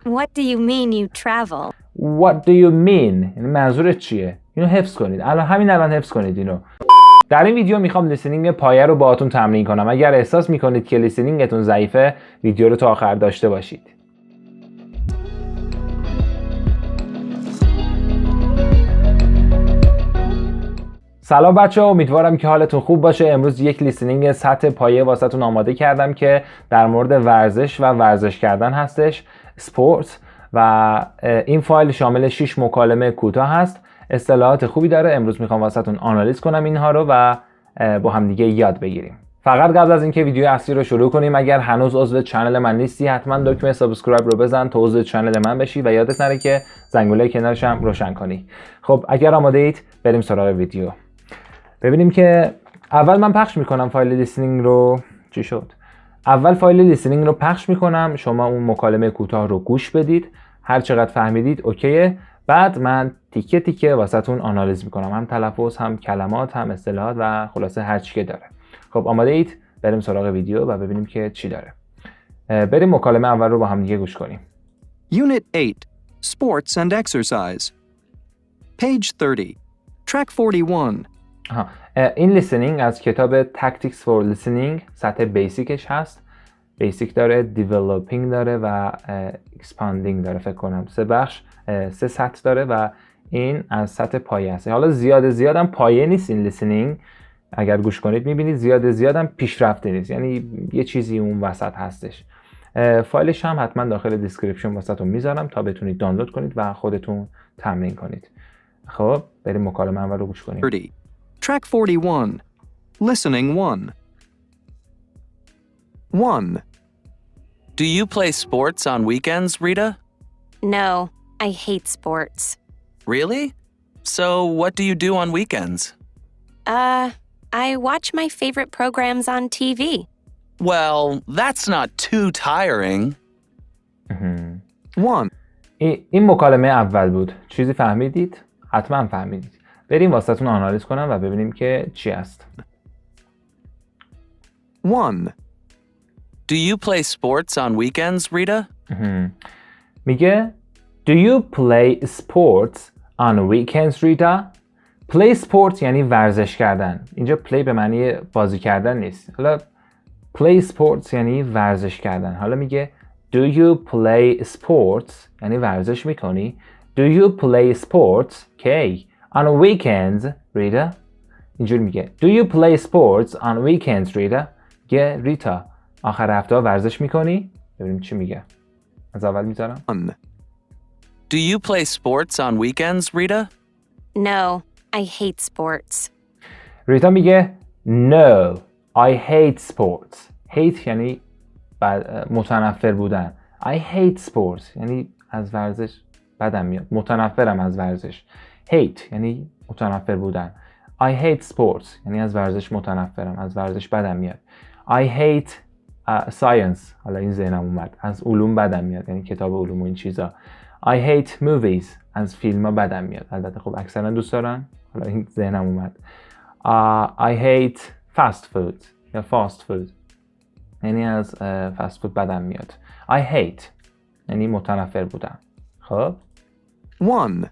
What do you mean you travel? What do you mean؟ یعنی منظورت چیه؟ اینو حفظ کنید. الان حفظ کنید اینو. در این ویدیو میخوام لیسینینگ پایه رو باهاتون تمرین کنم. اگر احساس میکنید که لیسینینگتون ضعیفه، ویدیو رو تا آخر داشته باشید. سلام بچه‌ها، امیدوارم که حالتون خوب باشه. امروز یک لیسینینگ سطح پایه واسهتون آماده کردم که در مورد ورزش و ورزش کردن هستش، اسپورت، و این فایل شامل 6 مکالمه کوتاه هست. اصطلاحات خوبی داره. امروز میخوام واسهتون آنالیز کنم اینها رو و با هم دیگه یاد بگیریم. فقط قبل از اینکه ویدیو اصلی رو شروع کنیم، اگر هنوز عضو کانال من نیستی، حتما دکمه سابسکرایب رو بزن تا عضو کانال من بشی و یادت نره که زنگوله کنارش هم روشن کنی. خب اگر آماده اید بریم سراغ ویدیو. ببینیم که اول من پخش میکنم فایل لیسینینگ رو. چی شد؟ اول فایل لیسینینگ رو پخش میکنم، شما اون مکالمه کوتاه رو گوش بدید، هر چقدر فهمیدید اوکیه. بعد من تیکه تیکه واسهتون آنالیز میکنم، هم تلفظ، هم کلمات، هم اصطلاحات و خلاصه هر چی که داره. خب آماده اید؟ بریم سراغ ویدیو و ببینیم که چی داره. بریم مکالمه اول رو با هم دیگه گوش کنیم. Unit 8, Sports and Exercise. Page 30, Track 41. این لیسینینگ از کتاب Tactics for Listening، سطح بیسیکش هست. بیسیک داره، دیولوپینگ داره و اکسپاندینگ داره. فکر کنم 3 بخش، 3 سطح داره و این از سطح پایه هست. حالا زیادم پایه نیست این لیسینینگ. اگر گوش کنید میبینید زیادم پیشرفته نیست، یعنی یه چیزی اون وسط هستش. فایلش هم حتما داخل دیسکریپشن واسهتون میذارم تا بتونید دانلود کنید و خودتون تمرین کنید. خب بریم مکالمه اول رو گوش کنیم. 30. Track 41. Listening 1. 1. Do you play sports on weekends, Rita? No, I hate sports. Really? So what do you do on weekends? I watch my favorite programs on TV. Well, that's not too tiring. 1. این مکالمه اول بود. چیزی فهمیدید؟ حتما فهمیدید. بریم واسهتون آنالیز کنم و ببینیم که چی هست. 1. Do you play sports on weekends, Rita? میگه Do you play sports on weekends, Rita? Play sports یعنی ورزش کردن. اینجا play به معنی بازی کردن نیست. حالا play sports یعنی ورزش کردن. حالا میگه Do you play sports یعنی ورزش میکنی. Do you play sports کی on weekends, Rita? اینجور میگه Do you play sports on weekends, Rita? میگه ریتا آخر هفته ورزش میکنی؟ ببینیم چی میگه. از اول میذارم. 1. Do you play sports on weekends, Rita? No, I hate sports. ریتا میگه No, I hate sports. Hate یعنی متنفر بودن. I hate sports یعنی از ورزش بدم میاد. متنفرم از ورزش. Hate یعنی متنفر بودن. I hate sports یعنی از ورزش متنفرم، از ورزش بدم میاد. I hate science. حالا این ذهنم اومد. از علوم بدم میاد، یعنی کتاب علوم و این چیزا. I hate movies. از فیلم ها بدم میاد. البته خب اکثرا دوست دارن. حالا این ذهنم اومد. I hate fast food یا fast food یعنی از fast food بدم میاد. I hate یعنی متنفر بودن. خب 1.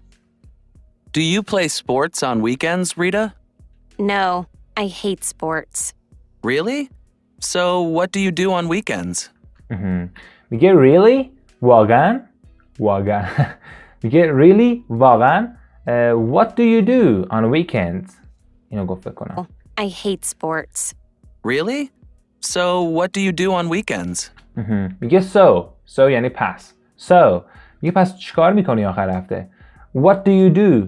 Do you play sports on weekends, Rita? No, I hate sports. Really? So what do you do on weekends? میگه really واقعا میگه really واقعا what do you do on weekends؟ اینو گفت بکنم. I hate sports. Really? So what do you do on weekends? میگه so یعنی پس. So میگه پس چیکار میکنی آخر هفته؟ What do you do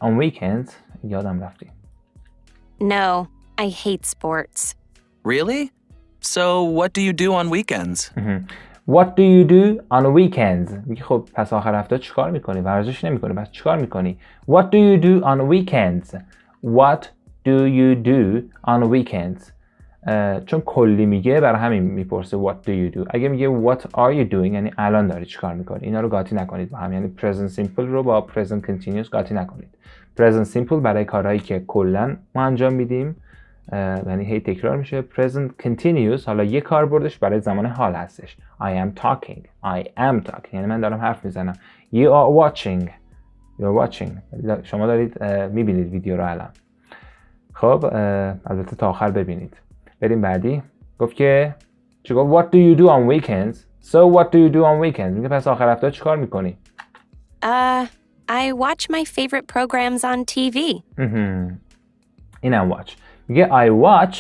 on weekends؟ یادم رفتی. No, I hate sports. Really? So what do you do on weekends? What do you do on weekends؟ میگه خب پس آخر هفته چیکار میکنی؟ ورزش نمیکنی، پس چیکار میکنی؟ What do you do on weekends؟ What do you do on weekends؟ چون کلی میگه برای همین میپرسه what do you do. اگه میگه what are you doing یعنی الان داری چیکار میکنی. اینا رو قاطی نکنید با هم، یعنی present simple رو با present continuous قاطی نکنید. present simple برای کارهایی که کلا ما انجام میدیم یعنی هی تکرار میشه. present continuous حالا یه کاربردش برای زمان حال هستش. I am talking یعنی من دارم حرف میزنم. you are watching شما دارید میبینید ویدیو رو الان. خب البته تا آخر ببینید. بریم بعدی. گفت که چی گفت؟ what do you do on weekends? so what do you do on weekends؟ میگه پس آخر هفته چیکار میکنی؟ I watch my favorite programs on TV. اینم watch. میگه I watch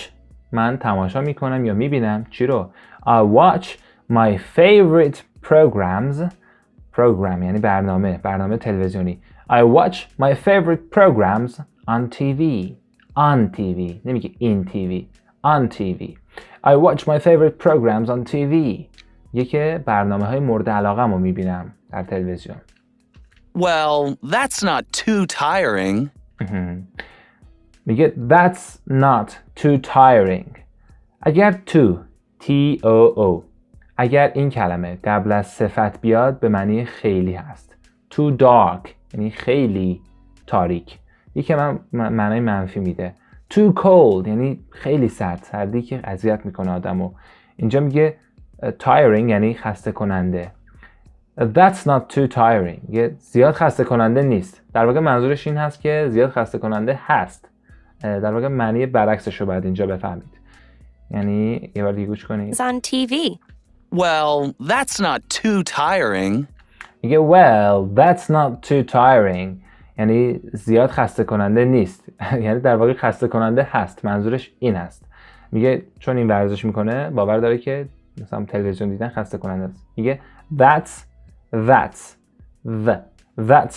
من تماشا میکنم یا میبینم چی رو؟ I watch my favorite programs. program یعنی برنامه تلویزیونی. I watch my favorite programs on TV. on TV نمیگه in TV. on TV. I watch my favorite programs on TV. یکی برنامه های مورد علاقه‌مو میبینم در تلویزیون. Well, that's not too tiring. میگه that's not too tiring. اگر T-O-O اگر این کلمه قبل از صفت بیاد به معنی خیلی هست. too dark یعنی خیلی تاریک. یکی معنی منفی میده. too cold یعنی خیلی سردی که اذیت میکنه آدمو. اینجا میگه tiring یعنی خسته کننده. That's not too tiring یه زیاد خسته کننده نیست. در واقع منظورش این هست که زیاد خسته کننده هست. در واقع معنی برعکسش رو باید اینجا بفهمید. یعنی یه بار دیگه گوش کنید. On TV. Well, that's not too tiring. میگه well, that's not too tiring یعنی زیاد خسته کننده نیست. یعنی در واقع خسته کننده هست. منظورش این هست. میگه چون این ورزش میکنه باور داره که مثلا تلویزیون دیدن خسته کننده است. میگه that's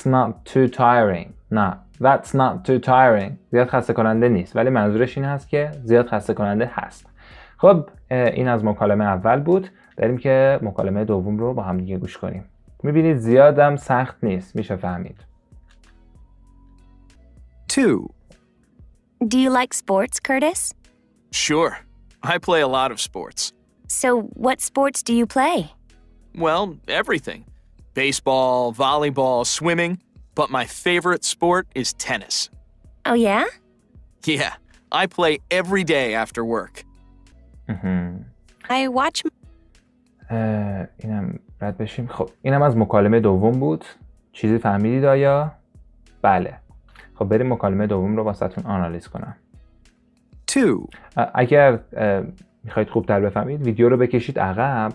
not too tiring. نه that's not too tiring زیاد خسته کننده نیست ولی منظورش این هست که زیاد خسته کننده هست. خب این از مکالمه اول بود. بریم که مکالمه دوم رو با هم دیگه گوش کنیم. میبینید زیادم سخت نیست. میشه فهمید. 2. Do you like sports, Curtis? Sure. I play a lot of sports. So, what sports do you play? Well, everything. Baseball, volleyball, swimming. But my favorite sport is tennis. Oh, yeah? Yeah, I play every day after work. I watch... اینم رد بشیم. خب اینم از مکالمه دوم بود. چیزی فهمیدید آیا؟ بله. خب بریم مکالمه دوم رو واسهتون آنالیز کنم. 2. اگر میخواید خوبتر بفهمید ویدیو رو بکشید عقب،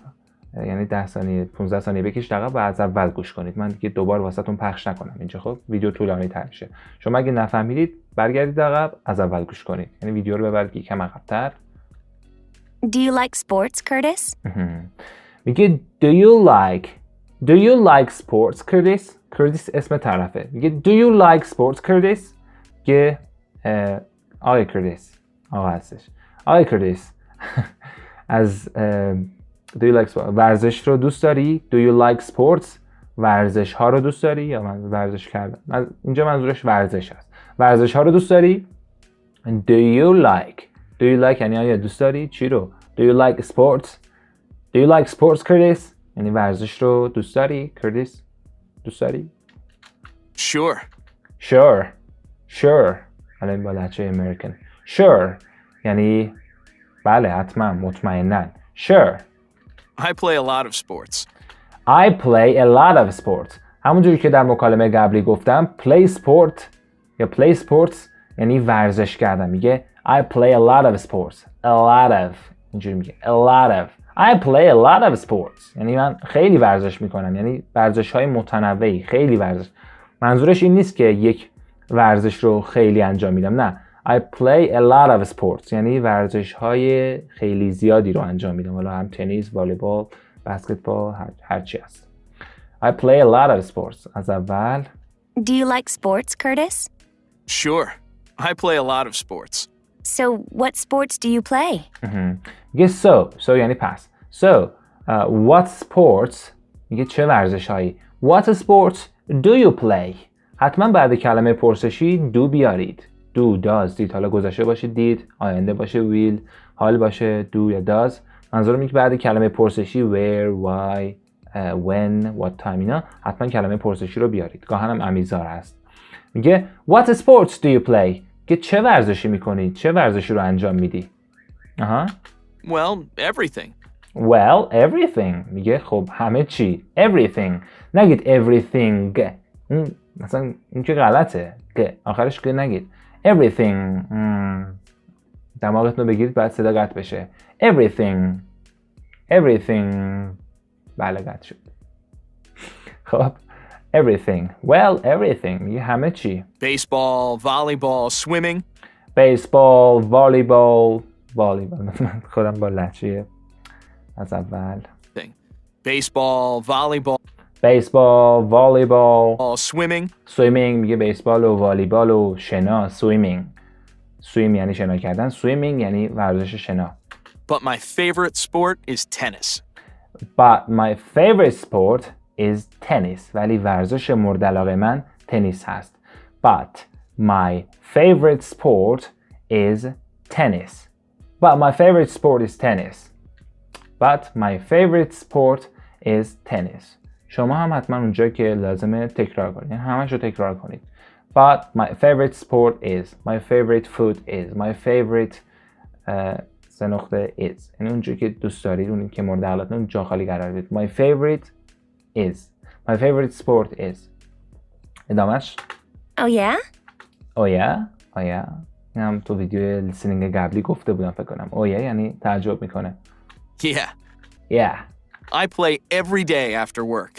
یعنی 10 ثانیه 15 ثانیه بکشید عقب و از اول گوش کنید. من دیگه دوبار واسهتون پخش نکنم اینجا. خب ویدیو طولانی تر میشه. شما اگه نفهمیدید برگردید عقب از اول گوش کنید. یعنی ویدیو رو ببرید یکم عقب‌تر. Do you like sports, Curtis? میگه Do you like sports, Curtis? Curtis اسم طرفه. میگه Do you like sports, Curtis? که آقای Curtis آقا هستش. آقای Curtis از Do you like sports ورزش رو دوست داری؟ Do you like sports ورزش ها رو دوست داری؟ یا من ورزش کردن. اینجا منظورش ورزش هست. ورزش ها رو دوست داری؟ Do you like یعنی آیا دوست داری؟ چی رو؟ Do you like sports? Do you like sports, Curtis? یعنی ورزش رو دوست داری؟ Curtis دوست داری؟ Sure حالا این با لهجه امریکن. Sure یعنی بله حتما مطمئناً. Sure I play a lot of sports. I play a lot of sports. همونجوری که در مکالمه قبلی گفتم play sport یا play sports یعنی ورزش کردن. میگه I play a lot of sports. A lot of اینجوری میگه a lot of I play a lot of sports یعنی من خیلی ورزش میکنم. یعنی ورزش های متنوعی. خیلی ورزش. منظورش این نیست که یک ورزش رو خیلی انجام میدم. نه I play a lot of sports یعنی ورزش های خیلی زیادی رو انجام میدم. حالا هم تنیس، والیبال، بسکتبال، هر چی هست. I play a lot of sports. از اول Do you like sports, Curtis? Sure. I play a lot of sports. So, what sports do you play? میگه so یعنی پس. So, what sports میگه چه ورزش هایی. What sports do you play؟ حتما بعد کلمه پرسشی do بیارید. do does دید. حالا گذشته باشه دید، آینده باشه will، حال باشه do یا does. منظورم اینه که بعد کلمه پرسشی where، why، when، what time اینا حتما کلمه پرسشی رو بیارید. گاهن هم امیزار هست. میگه what sports do you play؟ که چه ورزشی میکنی؟ چه ورزشی رو انجام میدی؟ Well, everything. Well, everything. میگه خب همه چی. Everything. نگید everything. مثلا این که غلطه. آخرش که نگید. Everything. دماغتون رو بگیرید باید صدا قطع بشه. Everything. Everything. بله قطع شد. خب. Everything. Well, everything. میگه همه چی. Baseball, volleyball, swimming. Baseball, volleyball. خودم با لهجه از اول. Baseball, volleyball. Baseball, volleyball. Swimming. Swimming میگه بیسبال و والیبال و شنا. Swimming. Swim یعنی شنا کردن. Swimming یعنی ورزش شنا. But my favorite sport is tennis. But my favorite sport is tennis. ولی ورزش مورد علاقه من تنیس هست. But my favorite sport is tennis. But my favorite sport is tennis. But my favorite sport is tennis. شما هم حتما اونجا که لازمه تکرار کنید. یعنی همش رو تکرار کنید. But my favorite sport is. My favorite food is. My favorite سه نقطه is. یعنی اونجا که دوست دارید اون که مورد علاقتون جا خالی قرار بدید. My favorite is. My favorite sport is. ادامش. Oh yeah? Oh yeah? Oh yeah. این هم تو ویدیو لیسینینگ قبلی گفته بودم فکر کنم. Oh yeah یعنی تعجب میکنه. Yeah. Yeah. I play every day after work.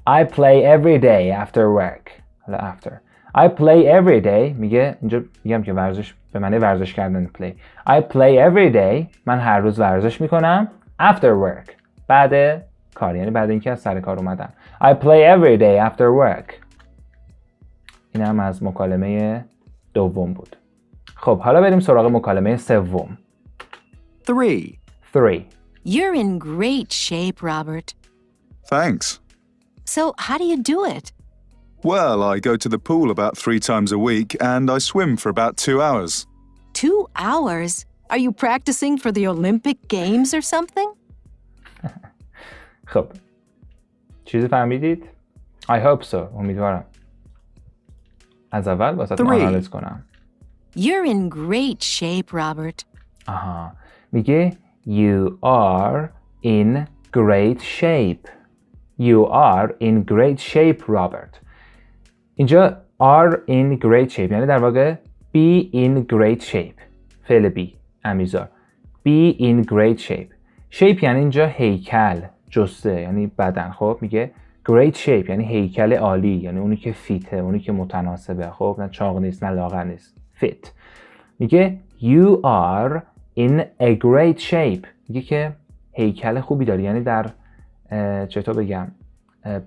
I play every day after work. حالا after. I play every day میگه اینجا میگم که ورزش به معنی ورزش کردن play. I play every day من هر روز ورزش میکنم after work. بعد کار یعنی بعد اینکه از سر کار اومدم. I play every day after work. این هم از مکالمه دوم بود. خب حالا بریم سراغ مکالمه سوم. 3. You're in great shape, Robert. Thanks. So, how do you do it? Well, I go to the pool about 3 times a week and I swim for about 2 hours. 2 hours? Are you practicing for the Olympic Games or something? خب چیزی فهمیدید؟ I hope so. امیدوارم. از اول واسه آنالیز کنم. You're in great shape, Robert. آها. میگه You are in great shape. You are in great shape, Robert. اینجا are in great shape یعنی در واقع be in great shape. فعل be امیزار. Be in great shape. shape یعنی اینجا هیکل، جسته یعنی بدن. خب میگه great shape یعنی هیکل عالی، یعنی اونی که فیته، اونی که متناسبه. خب نه چاق نیست نه لاغر نیست. fit. میگه You are in a great shape. میگه که هیکل خوبی داری، یعنی در چطور بگم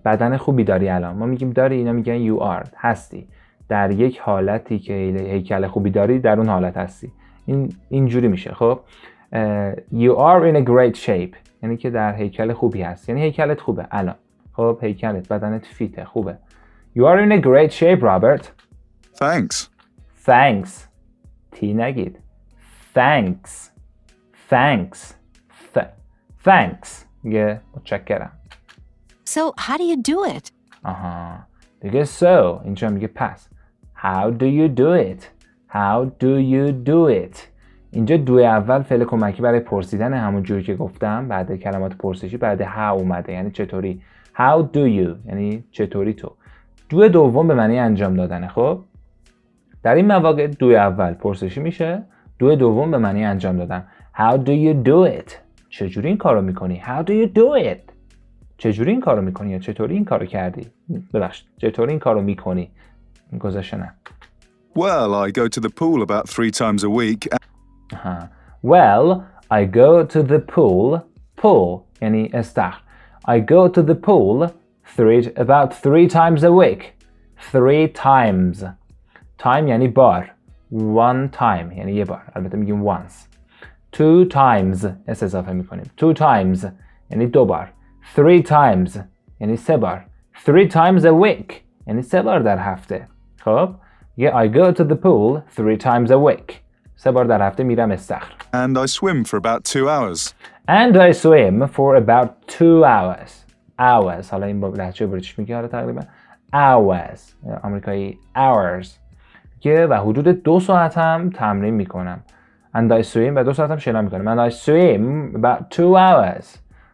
بدن خوبی داری. الان ما میگیم داری، اینا میگن you are هستی. در یک حالتی که هیکل خوبی داری در اون حالت هستی. اینجوری میشه. خب you are in a great shape یعنی که در هیکل خوبی هست، یعنی هیکلت خوبه الان. خب هیکلت بدنت فیته خوبه. You are in a great shape, Robert. Thanks. Thanks. تی نگید. Thanks. Thanks. Thanks. میگه متشکرم. So, how do you do it? آها. دیگه so. اینجا میگه پس. How do you do it? How do you do it? اینجا دو اول فعل کمکی برای پرسیدن، همون جوری که گفتم بعد کلمات پرسشی بعد how اومده یعنی چطوری. How do you یعنی چطوری تو. دو دوم به معنی انجام دادنه. خب در این مواقع دو اول پرسشی میشه، دو دوم به معنی انجام دادن. How do you do it? چجوری این کارو میکنی؟ How do you do it? چجوری این کارو میکنی یا چطوری این کارو کردی؟ ببخشید چطوری این کارو میکنی؟ گذاشته نه. Well, I go to the pool about 3 times a week. Well, I go to the pool یعنی استخر. I go to the pool about 3 times a week. 3 times. Time یعنی بار. 1 time یعنی یه بار. البته میگیم once. 2 times اضافه میکنیم. 2 times یعنی 2 بار. 3 times یعنی 3 بار. 3 times a week یعنی 3 بار در هفته. خب I go to the pool 3 times a week. 3 بار در هفته میرم استخر. And I swim for about 2 hours. And I swim for about 2 hours. Hours. حالا این با لهجه بریتیش میگه حالا تقریبا. Hours. آمریکایی hours. که و حدود 2 ساعت هم تمرین میکنم. and I swim و 2 ساعت هم شنا میکنم. and I swim about 2 hours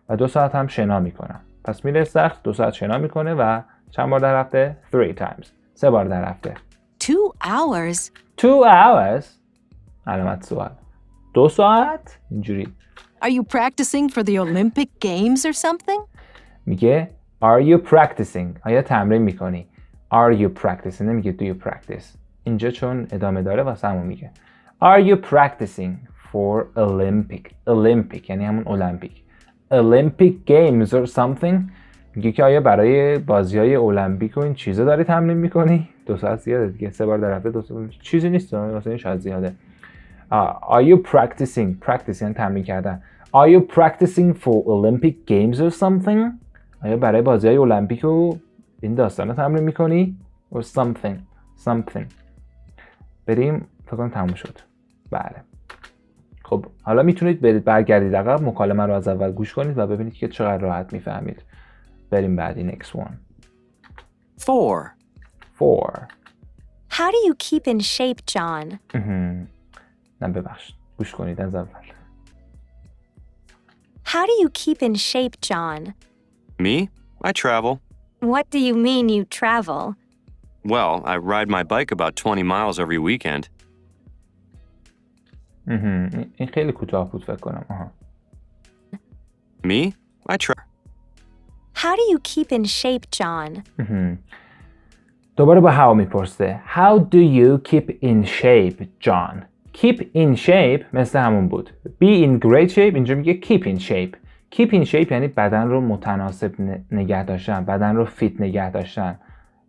و 2 ساعت هم شنا میکنم. پس میره استخر 2 ساعت شنا میکنه و چند بار در هفته؟ 3 times. 3 بار در هفته. 2 hours? 2 hours؟ علامت سوال. 2 ساعت؟ اینجوری. Are you practicing for the Olympic Games or something? میگه Are you practicing؟ آیا تمرین میکنی؟ Are you practicing؟ نمیگه Do you practice؟ اینجا چون ادامه داره واسه همون میگه Are you practicing for Olympic یعنی همون المپیک. Olympic Games or something؟ میگه که آیا برای بازی‌های المپیک و این چیزا داری تمرین میکنی؟ 2 ساعت زیاده دیگه. 3 بار در هفته 2 ساعت چیزی نیست، واسه این شاید زیاده. Are you practicing یعنی تمرین کردن. Are you practicing for Olympic Games or something؟ آیا برای بازی‌های المپیک و این داستانا تمرین میکنی؟ Or something. بریم فکر کنم تموم شد. بله. خب حالا میتونید برگردید عقب، مکالمه رو از اول گوش کنید و ببینید که چقدر راحت میفهمید. بریم بعدی. Next one. 4. How do you keep in shape, John? نه ببخشید. گوش کنید از اول. How do you keep in shape, John? Me? I travel. What do you mean you travel? Well, I ride my bike about 20 miles every weekend. این خیلی کوتاه بود فکر کنم. Me? I travel. How do you keep in shape, John? دوباره با how میپرسه. How do you keep in shape, John? Keep in shape مثل همون بود. Be in great shape اینجا میگه keep in shape. Keep in shape یعنی بدن رو متناسب نگه داشتن، بدن رو فیت نگه داشتن،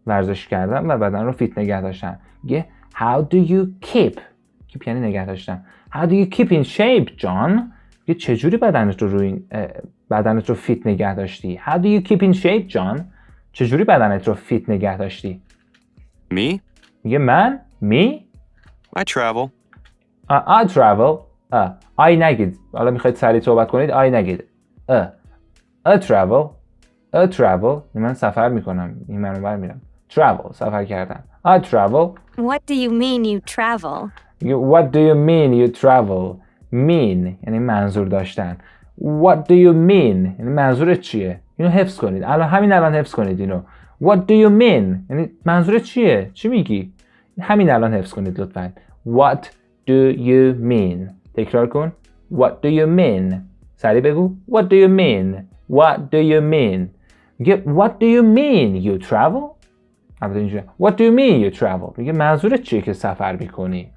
ورزش کردن و بدن رو فیت نگه داشتن. میگه How do you keep یعنی نگه داشتن. How do you keep in shape, John? میگه چجوری بدنت رو فیت نگه داشتی؟ How do you keep in shape, John? چجوری بدنت رو فیت نگه داشتی؟ Me? میگه من؟ Me? I travel. I travel. I نگید. حالا میخواید سریع صحبت کنید. I نگید. I travel. من سفر میکنم. این منو بر میرم. Travel. سفر کردن. I travel. What do you mean you travel? What do you mean you travel? Mean یعنی منظور داشتن. What do you mean یعنی منظورت چیه؟ اینو حفظ کنید. همین الان حفظ کنید اینو. What do you mean یعنی منظورت چیه؟ چی میگی؟ همین الان حفظ کنید لطفاً. What do you mean؟ تکرار کن. What do you mean؟ سریع بگو. What do you mean؟ What do you mean؟ میگه What do you mean you travel؟ What do you mean you travel؟ میگه منظورت چیه که سفر میکنی؟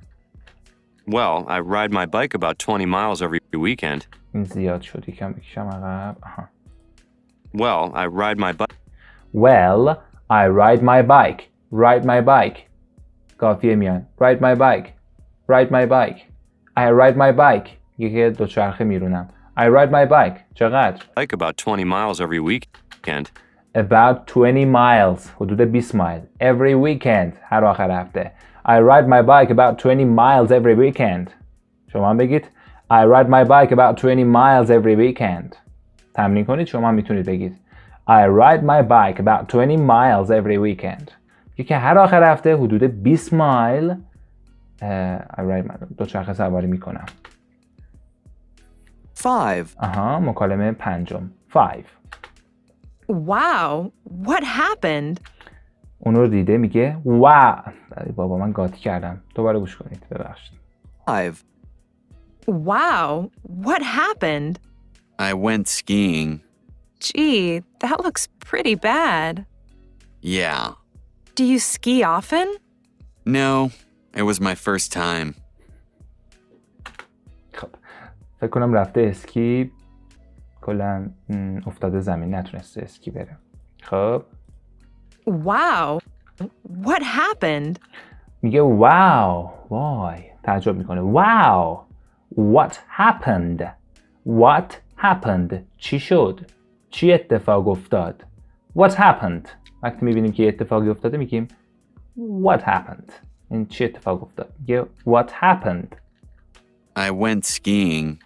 Well, I ride my bike about 20 miles every weekend. این زیاد شد. یکم بکشم عقب. Well, I ride my bike. Well, I ride my bike. Ride my bike. قافیه میان. Ride my bike. Ride my bike. I ride my bike. یکی دوچرخه میرونم. I ride my bike. چقدر؟ Bike about 20 miles every weekend. About 20 miles. حدود 20 مایل. Every weekend. هر آخر هفته. I ride my bike about 20 miles every weekend. شما هم بگید. I ride my bike about 20 miles every weekend. تمرین کنید شما هم میتونید بگید. I ride my bike about 20 miles every weekend. که هر آخر هفته حدود 20 مایل دوچرخه سواری میکنم. 5. مکالمه 5. 5. Wow, what happened? اون رو دیده میگه واو. بابا من قاطی کردم. دوباره گوش کنید ببخشید. 5. Wow, what happened? I went skiing. Gee, that looks pretty bad. Yeah. Do you ski often? No, it was my first time. خب فکر کنم رفته اسکی کلا افتاده زمین نتونسته اسکی بره. خب Wow, what happened? میگه واو. وای تعجب میکنه. واو. What happened? What happened? چی شد؟ چی اتفاق افتاد؟ What happened? وقتی میبینیم که اتفاقی افتاده میگیم What happened? این چی اتفاق افتاد؟ میگه What happened? I went skiing.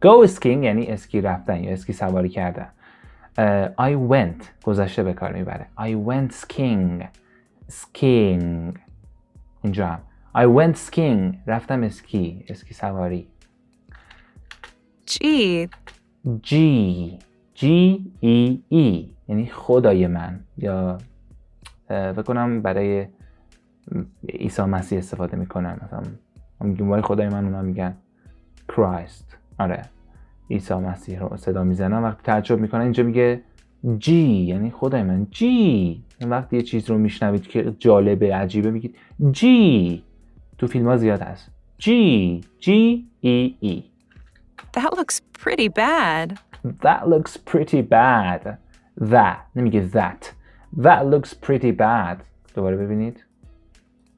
Go skiing یعنی اسکی رفتن یا اسکی سواری کردن. I went گذشته به کار میبره. I went skiing. Skiing. اینجا هم I went skiing. رفتم اسکی سواری. Gee, G-E-E یعنی خدای من، یا فکر کنم برای عیسی مسیح استفاده میکنن، مثلا ما میگیم وای خدای من، اونا میگن Christ. آره عیسی مسیح رو صدا میزنن وقتی تعجب میکنن. اینجا میگه G یعنی خدای من. G وقتی یه چیز رو میشنوید که جالبه عجیبه میگید G. تو فیلم ها زیاد هست G-E-E. that looks pretty bad. That looks pretty bad. That نمیگه that. That looks pretty bad. دوباره ببینید.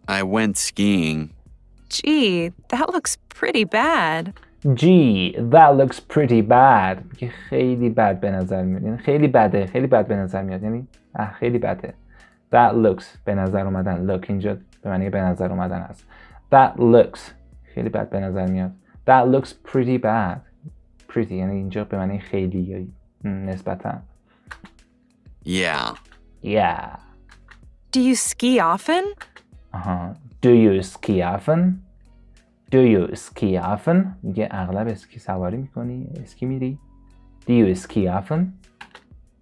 I went skiing. Gee, that looks pretty bad. Gee, that looks pretty bad. میگه خیلی بد به نظر میاد. یعنی خیلی بده، خیلی بد به نظر میاد. یعنی خیلی بده. That looks به نظر اومدن. Look اینجا به معنی به نظر اومدن است. That looks خیلی بد به نظر میاد. That looks pretty bad. Pretty یعنی اینجا به معنی خیلی یا نسبتا. Yeah. Yeah. Do you ski often? Do you ski often? Do you ski often? میگه اغلب اسکی سواری میکنی؟ اسکی میری؟ Do you ski often?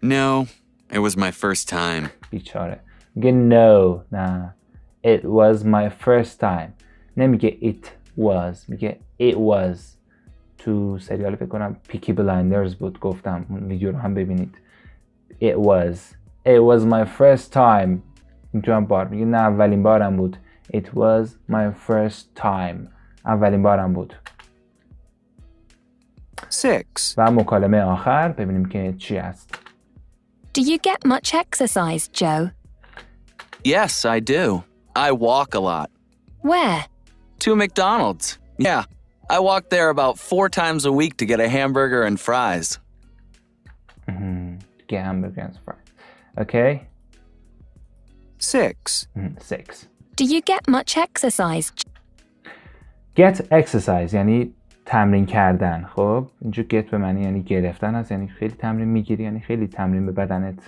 No, it was my first time. بیچاره. میگه no. نه. It was my first time. نمیگه it was. میگه it was. تو سریال فکر کنم پیکی بلایندرز بود، گفتم اون ویدیو رو هم ببینید. It was my first time. اینجا هم بار میگه نه اولین بارم بود. It was my first time. اولین بارم بود. 6. و مکالمه آخر ببینیم که چی است. Do you get much exercise, Joe? Yes, I do. I walk a lot. Where? To McDonald's. Yeah, I walk there about 4 times a week to get a hamburger and fries. Get hamburger and fries. Okay. 6. 6. Do you get much exercise? Get exercise یعنی تمرین کردن. خب اینجا get به معنی یعنی گرفتن هست، یعنی خیلی تمرین میگیری، یعنی خیلی تمرین به بدنت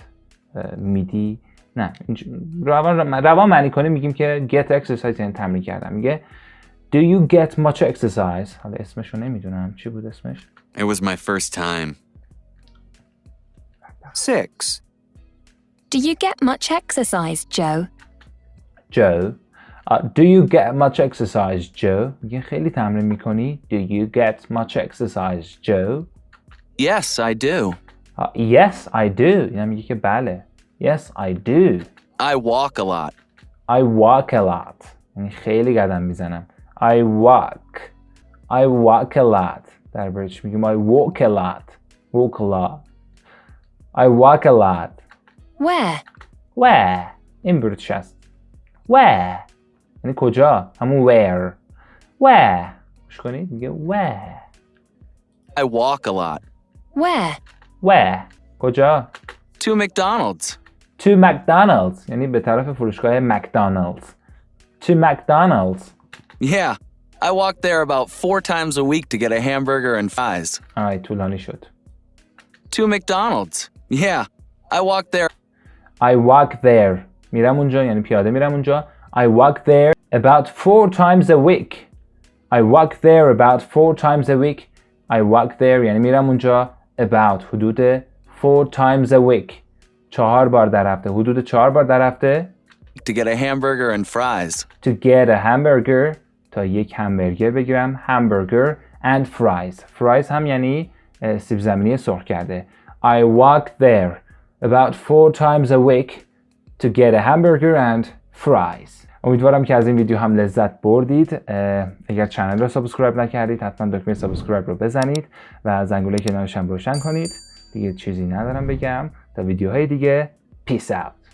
میدی. نه روان معنی کنه میگیم که get exercise یعنی تمرین کردن. میگه Do you get much exercise؟ حالا اسمش رو نمیدونم چی بود اسمش. It was my first time. 6. Do you get much exercise, Joe? Joe. Do you get much exercise, Joe? میگه خیلی تمرین میکنی. Do you get much exercise, Joe? Yes, I do. Yes, I do. یعنی میگه که بله. Yes, I do. I walk a lot. I walk a lot. یعنی خیلی قدم میزنم. I walk a lot. در بریتیش میگیم I walk a lot. Walk a lot. I walk a lot. Where? این بریتیش هست. Where? یعنی کجا؟ همون where. Where? خوش کنید میگه where. I walk a lot. Where? کجا؟ To McDonald's. To McDonald's یعنی به طرف فروشگاه مکدونالدز. To McDonald's. Yeah, I walk there about 4 times a week to get a hamburger and fries. طولانی شد. To McDonald's. Yeah, I walk there. I walk there. میرم اونجا یعنی پیاده میرم اونجا. I walk there about 4 times a week. I walk there about 4 times a week. I walk there یعنی میرم اونجا about حدود 4 times a week. 4 بار در هفته. حدود 4 بار در هفته. To get a hamburger and fries. To get a hamburger تا یک همبرگر بگیرم. Hamburger and fries. Fries هم یعنی سیب زمینی سرخ کرده. I walk there about 4 times a week to get a hamburger and fries. امیدوارم که از این ویدیو هم لذت بردید. اگر چنل رو سابسکرایب نکردید حتما دکمه سابسکرایب رو بزنید و زنگوله کنارش هم روشن کنید. دیگه چیزی ندارم بگم. تا ویدیوهای دیگه. Peace out.